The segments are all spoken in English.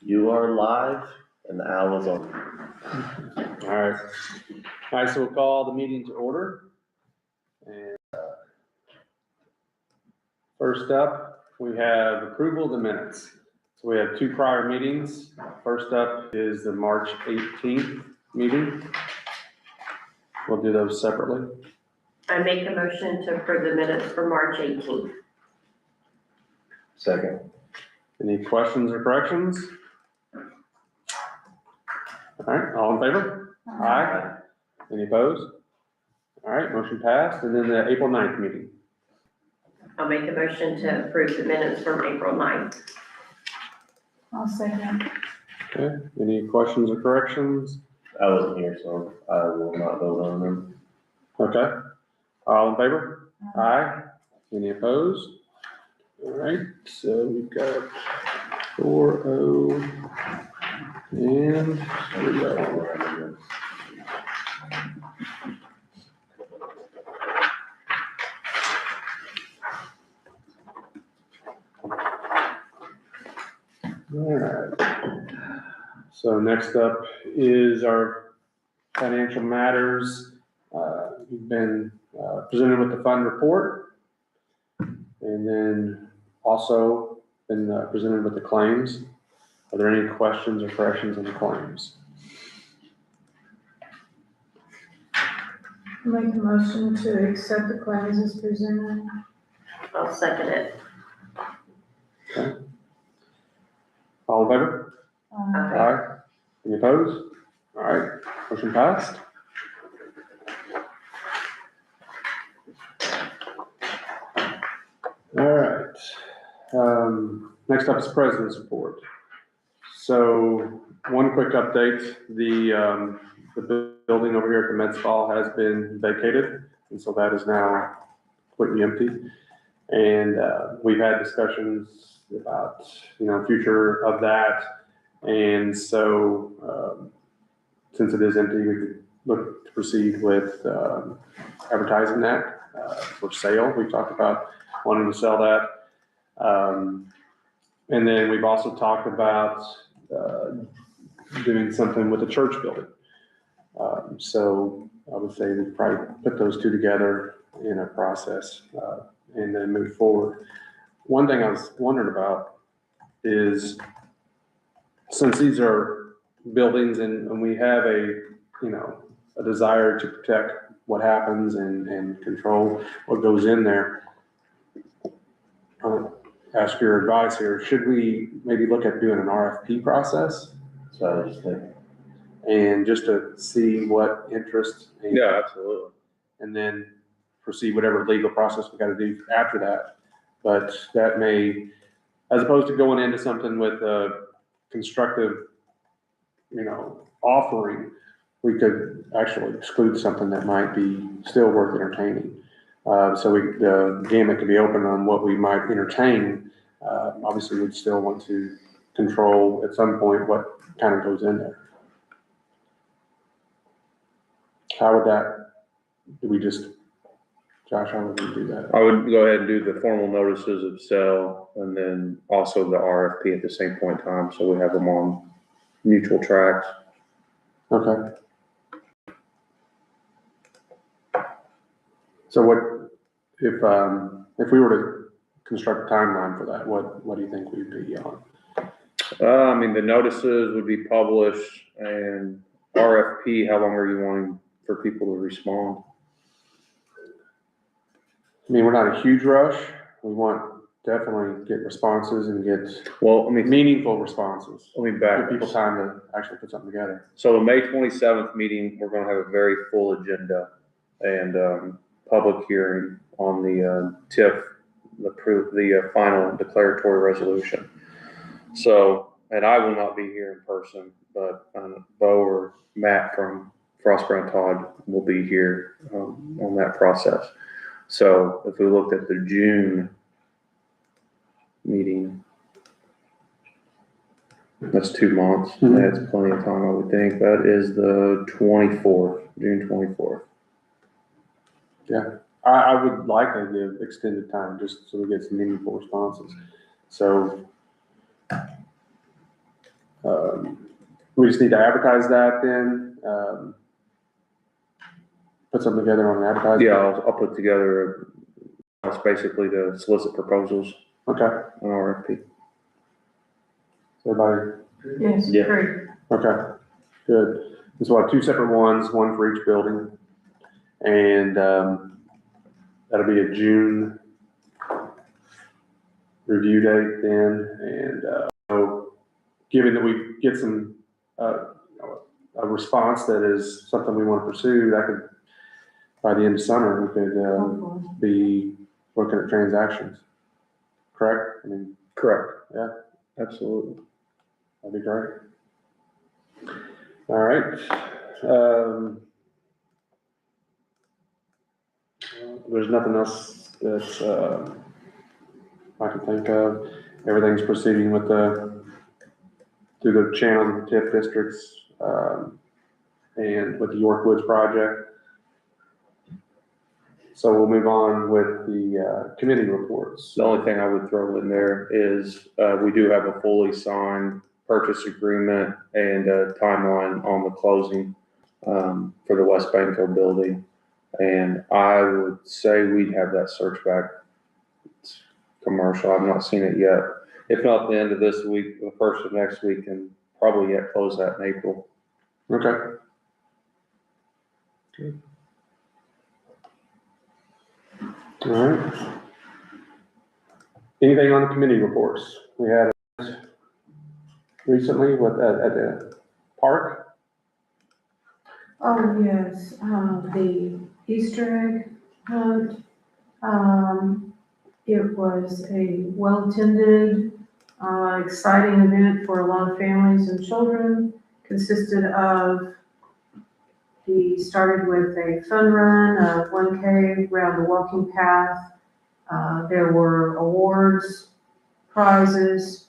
You are live and the owl is on. All right, so we'll call the meeting to order. And first up, we have approval of the minutes. So we have two prior meetings. First up is the March 18th meeting. We'll do those separately. I make a motion to approve the minutes for March 18th. Second. Any questions or corrections? All right, all in favor? Aye. Any opposed? All right, motion passed. And then the April 9th meeting. I'll make a motion to approve the minutes from April 9th. I'll second. Okay, any questions or corrections? I wasn't here, so I will not vote on them. Okay, all in favor? Aye. Any opposed? All right, so we've got 4-0 and here we go. All right. So next up is our financial matters. We've been presented with the fund report, and then also been presented with the claims. Are there any questions or corrections on the claims? Make a motion to accept the claims as presented. I'll second it. Okay. All in favor? Aye. Aye. Any opposed? All right, motion passed. All right. Next up is President's Report. So one quick update, the building over here at the Med Spa has been vacated, and so that is now completely empty. And we've had discussions about, future of that. And so since it is empty, we could look to proceed with advertising that for sale. We've talked about wanting to sell that. And then we've also talked about doing something with the church building. So I would say we probably put those two together in a process and then move forward. One thing I was wondering about is, since these are buildings and we have a desire to protect what happens and control what goes in there, I'll ask your advice here. Should we maybe look at doing an RFP process? So I was just thinking. And just to see what interest. Yeah, absolutely. And then proceed whatever legal process we got to do after that. But that may, as opposed to going into something with a constructive, offering, we could actually exclude something that might be still worth entertaining. So the gamut can be open on what we might entertain. Obviously, we'd still want to control at some point what kind of goes in there. How would that, Josh, how would we do that? I would go ahead and do the formal notices of sale and then also the RFP at the same point in time, so we have them on mutual tracks. Okay. So what, if we were to construct a timeline for that, what do you think we'd be on? The notices would be published, and RFP, how long are you wanting for people to respond? I mean, we're not a huge rush. We want definitely get responses and get meaningful responses. Let me back. Give people time to actually put something together. So the May 27th meeting, we're gonna have a very full agenda and public hearing on the TIF, the final declaratory resolution. So, and I will not be here in person, but Bo or Matt from Frost Brown Todd will be here on that process. So if we looked at the June meeting, that's 2 months. Mm-hmm. That's plenty of time, I would think. That is the 24th, June 24th. Yeah, I would like to give extended time just so we get some meaningful responses. So We just need to advertise that then, put something together on an advertisement. Yeah, I'll put together, it's basically to solicit proposals Okay, on RFP. everybody, Yes, Yeah. great. okay, good. So we'll have 2 separate ones, one for each building. And, that'll be a June review date then. And, so given that we get some, a response that is something we want to pursue, that could, by the end of summer, we could, Hopefully. be looking at transactions. Correct? I mean, Correct. Yeah. Absolutely. that'd be great. All right. There's nothing else that's, I can think of. Everything's proceeding with through the channels of the TIF districts, and with the York Woods project. So we'll move on with the, committee reports. The only thing I would throw in there is, we do have a fully signed purchase agreement and a timeline on the closing, for the West Banco building. And I would say we'd have that search back. It's commercial, I've not seen it yet. If not the end of this week, the first of next week, and probably yet close that in April. Okay. All right. Anything on the committee reports? We had recently at the park. Oh, yes, the Easter egg hunt. It was a well-attended, exciting event for a lot of families and children. Consisted of, he started with a fun run, 1K around the walking path. There were awards, prizes,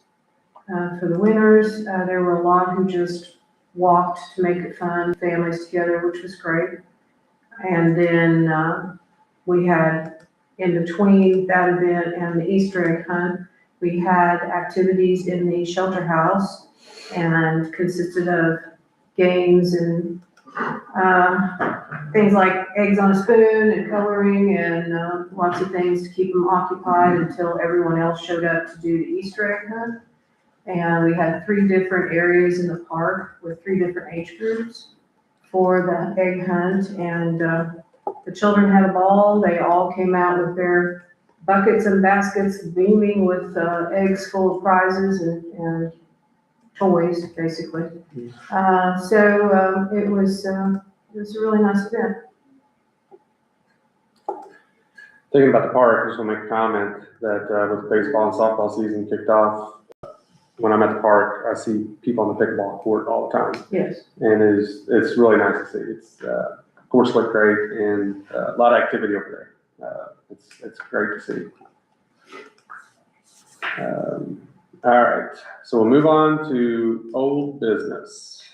for the winners. There were a lot who just walked to make it fun, families together, which was great. And then, we had, in between that event and the Easter egg hunt, we had activities in the shelter house and consisted of games and, things like eggs on a spoon and coloring and, lots of things to keep them occupied until everyone else showed up to do the Easter egg hunt. And we had 3 different areas in the park with 3 different age groups for the egg hunt. And, the children had a ball. They all came out with their buckets and baskets beaming with, eggs full of prizes and toys, basically. So it was a really nice event. Thinking about the park, I just want to make a comment that, with baseball and softball season kicked off, when I'm at the park, I see people on the pickleball court all the time. Yes. And it's really nice to see. It's, course looked great and a lot of activity over there. It's great to see. All right, so we'll move on to old business.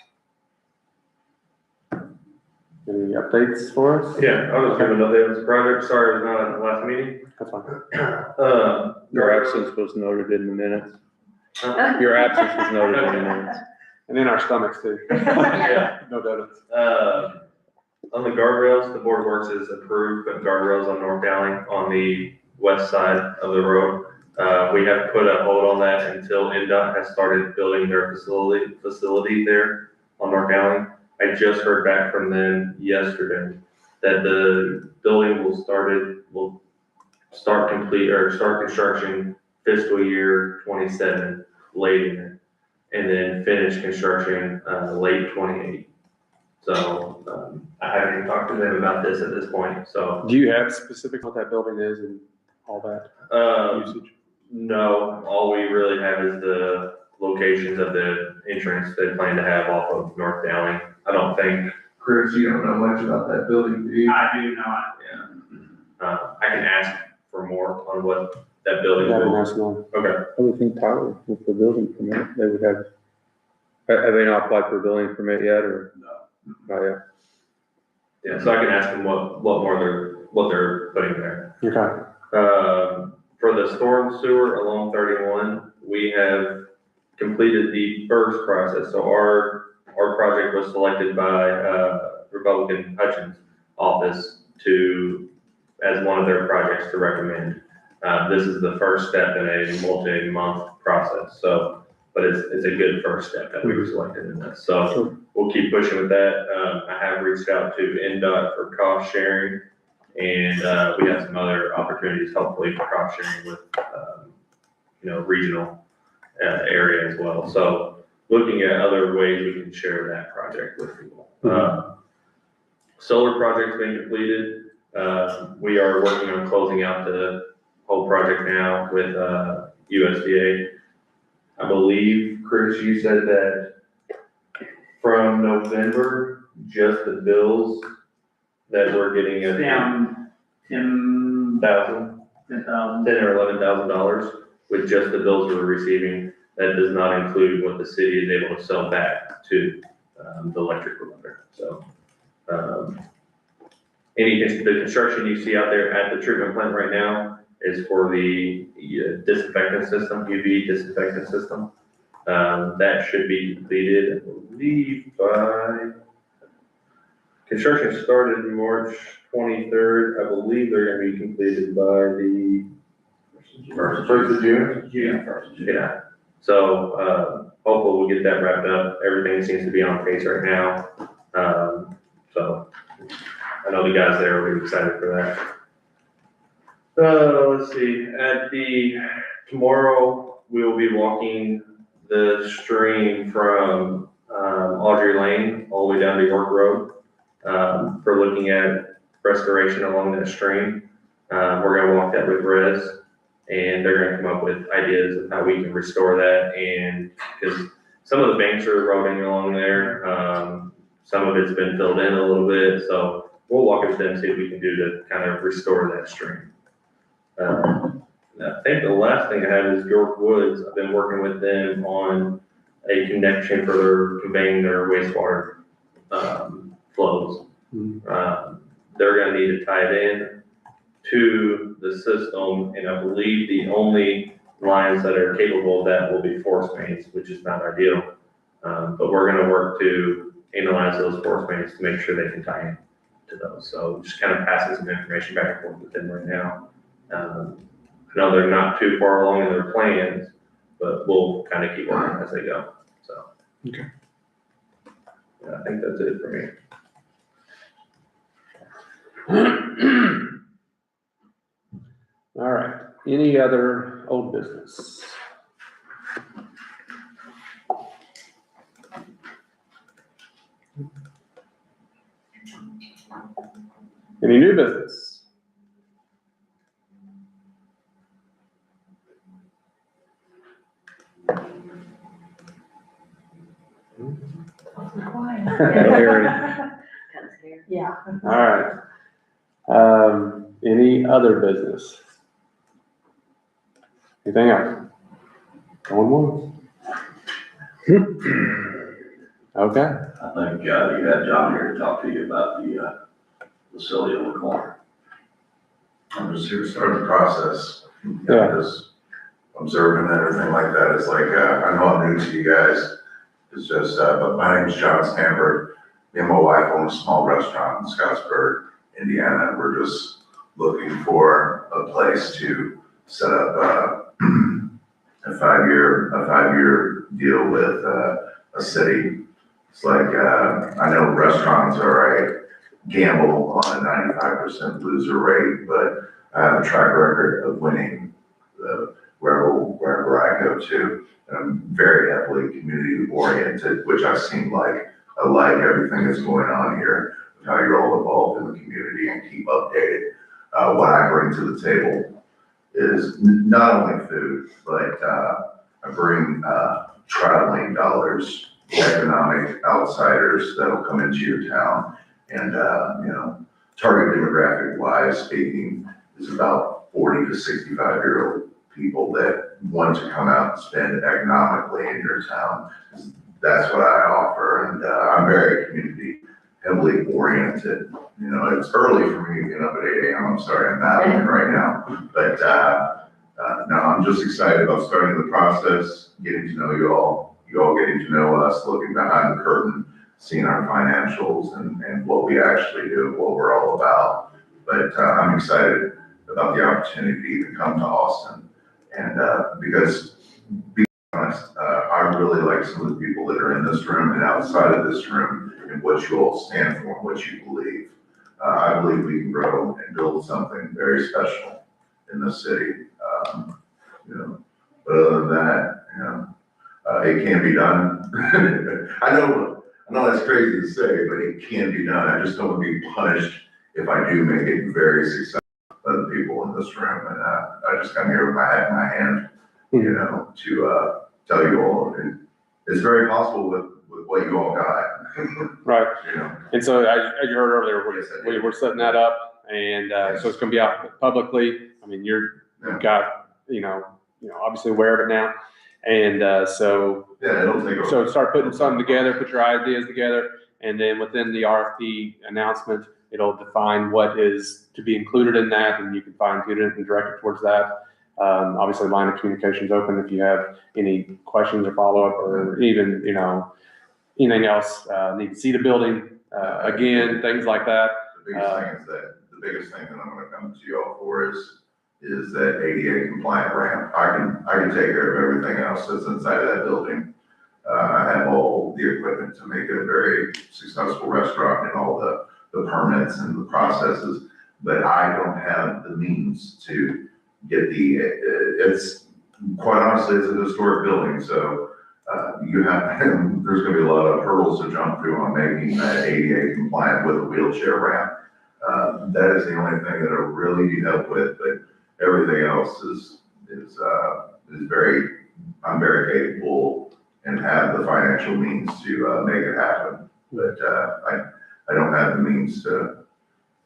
Any updates for us? Yeah, I was giving an update on this project, sorry I was not at the last meeting. That's fine. Your absence was noted in the minutes. Your absence was noted in the minutes. And in our stomachs too. Yeah. No donuts. On the guardrails, the Board of Works has approved putting guardrails on North Dowling on the west side of the road. We have put a hold on that until NDOT has started building their facility there on North Dowling. I just heard back from them yesterday that the building will start construction fiscal year 27 late in it, and then finish construction late 28. So I haven't even talked to them about this at this point, so. Do you have specific what that building is and all that usage? No, all we really have is the locations of the entrance they plan to have off of North Dowling. I don't think. Chris, you don't know much about that building, do you? I do not. Yeah. I can ask for more on what that building Yeah, will. that's one. Okay. I would think Tyler, with the building permit, they would have, have they not applied for a building permit yet, or? No. Not yet. Yeah, so I can ask them what they're putting there. Okay. For the storm sewer along 31, we have completed the first process. So our project was selected by, Republican Hutchins office as one of their projects to recommend. This is the first step in a multi-month process, so, but it's a good first step that we were selected in this. So we'll keep pushing with that. I have reached out to NDOT for cost sharing, and, we have some other opportunities, hopefully, for cost sharing with, regional, area as well. So looking at other ways we can share that project with people. Solar project's been completed. We are working on closing out the whole project now with, USDA. I believe, Chris, you said that from November, just the bills that we're getting at Down $10,000. $10,000 or $11,000 with just the bills we're receiving. That does not include what the city is able to sell back to, the electric provider. So, the construction you see out there at the treatment plant right now is for the disinfectant system, UV disinfectant system. That should be completed, I believe, by, construction started March 23rd. I believe they're gonna be completed by the first of June. Yeah. So, hopefully we'll get that wrapped up. Everything seems to be on pace right now. So I know the guys there are really excited for that. Let's see, tomorrow we will be walking the stream from, Audrey Lane all the way down to York Road, for looking at restoration along that stream. We're gonna walk that with Res, and they're gonna come up with ideas of how we can restore that. And because some of the banks are eroding along there, some of it's been filled in a little bit, so we'll walk with them, see what we can do to kind of restore that stream. I think the last thing I have is York Woods. I've been working with them on a connection for their conveying their wastewater, flows. They're gonna need to tie it in to the system, and I believe the only lines that are capable of that will be force mains, which is not ideal. But we're gonna work to analyze those force mains to make sure they can tie in to those. So just kind of passing some information back and forth with them right now. I know they're not too far along in their plans, but we'll kind of keep working as they go, so. Okay. Yeah, I think that's it for me. All right, any other old business? Any new business? Yeah. All right. Any other business? Anything else? Going once? Okay. I think, you had John here to talk to you about the facility on the corner. I'm just here to start the process. Yeah. Just observing everything like that. It's like, I know I'm new to you guys. It's just, but my name's John Stanford. Me and my wife own a small restaurant in Scottsburg, Indiana. We're just looking for a place to set up a five-year deal with a city. It's like, I know restaurants are a gamble on a 95% loser rate, but I have a track record of winning wherever I go to. And I'm very heavily community oriented, which I seem like I like everything that's going on here, how you're all involved in the community and keep updated. What I bring to the table is not only food, but I bring traveling dollars, economic outsiders that'll come into your town. And, target demographic wise speaking is about 40 to 65-year-old people that want to come out and spend economically in your town. That's what I offer, and I'm very community heavily oriented. It's early for me to get up at 8 a.m. I'm sorry, I'm battling right now, but No, I'm just excited about starting the process, getting to know you all getting to know us, looking behind the curtain, seeing our financials and what we actually do, what we're all about. But I'm excited about the opportunity to come to Austin. And because, be honest, I really like some of the people that are in this room and outside of this room and what you all stand for and what you believe. I believe we can grow and build something very special in this city. You know, but other than that, you know, it can be done. I know that's crazy to say, but it can be done. I just don't want to be punished if I do make it very successful by the people in this room. And I just come here with my hat in my hand, you know, to tell you all. And it's very possible with what you all got. Right. You know. And so as you heard earlier, we're setting that up, and so it's going to be out publicly. I mean, you've got, you know, obviously aware of it now. And so it'll take so start putting something together, put your ideas together, and then within the RFP announcement, it'll define what is to be included in that, and you can fine tune it and direct it towards that. Obviously, line of communication is open if you have any questions or follow up, or even, you know, anything else. Need to see the building again, things like that. The biggest thing that I'm going to come to you all for is that ADA compliant ramp. I can take care of everything else that's inside of that building. I have all the equipment to make it a very successful restaurant and all the permits and the processes, but I don't have the means to get it's quite honestly, it's a historic building. So there's going to be a lot of hurdles to jump through on making that ADA compliant with a wheelchair ramp. That is the only thing that I really need help with, but everything else is I'm very capable and have the financial means to make it happen. But I don't have the means to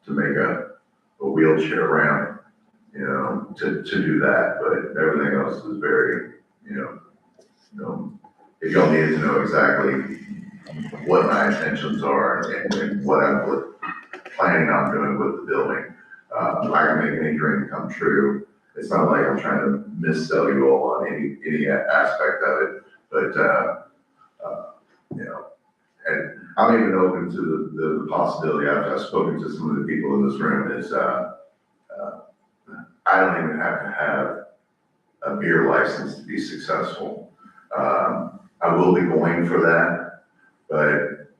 make a wheelchair ramp, you know, to do that. But everything else is very, you know, if y'all needed to know exactly what my intentions are and what I'm planning on doing with the building, I can make any dream come true. It's not like I'm trying to missell you all on any aspect of it, but you know, and I'm even open to the possibility. I've spoken to some of the people in this room. Is I don't even have to have a beer license to be successful. I will be going for that, but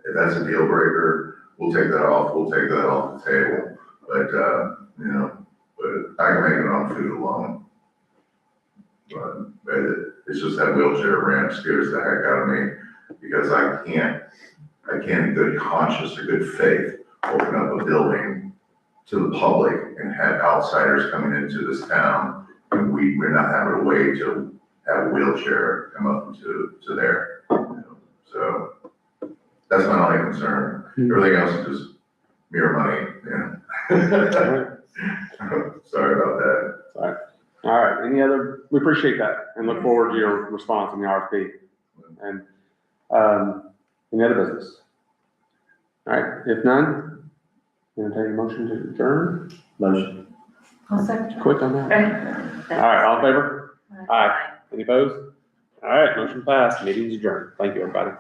if that's a deal breaker, we'll take that off. We'll take that off the table. But you know, but I can make it on food alone. But it's just that wheelchair ramp scares the heck out of me because I can't in good conscience or good faith open up a building to the public and have outsiders coming into this town and we're not having a way to have a wheelchair come up to there. You know? So that's my only concern. Everything else is just mere money. Yeah. Sorry about that. Sorry. All right. We appreciate that and look forward to your response in the RFP. And any other business? All right. If none, entertain a motion to adjourn. Motion. I'll second. Quick on that. All right. All in favor? Aye. Any opposed? All right. Motion passed. Meeting's adjourned. Thank you, everybody.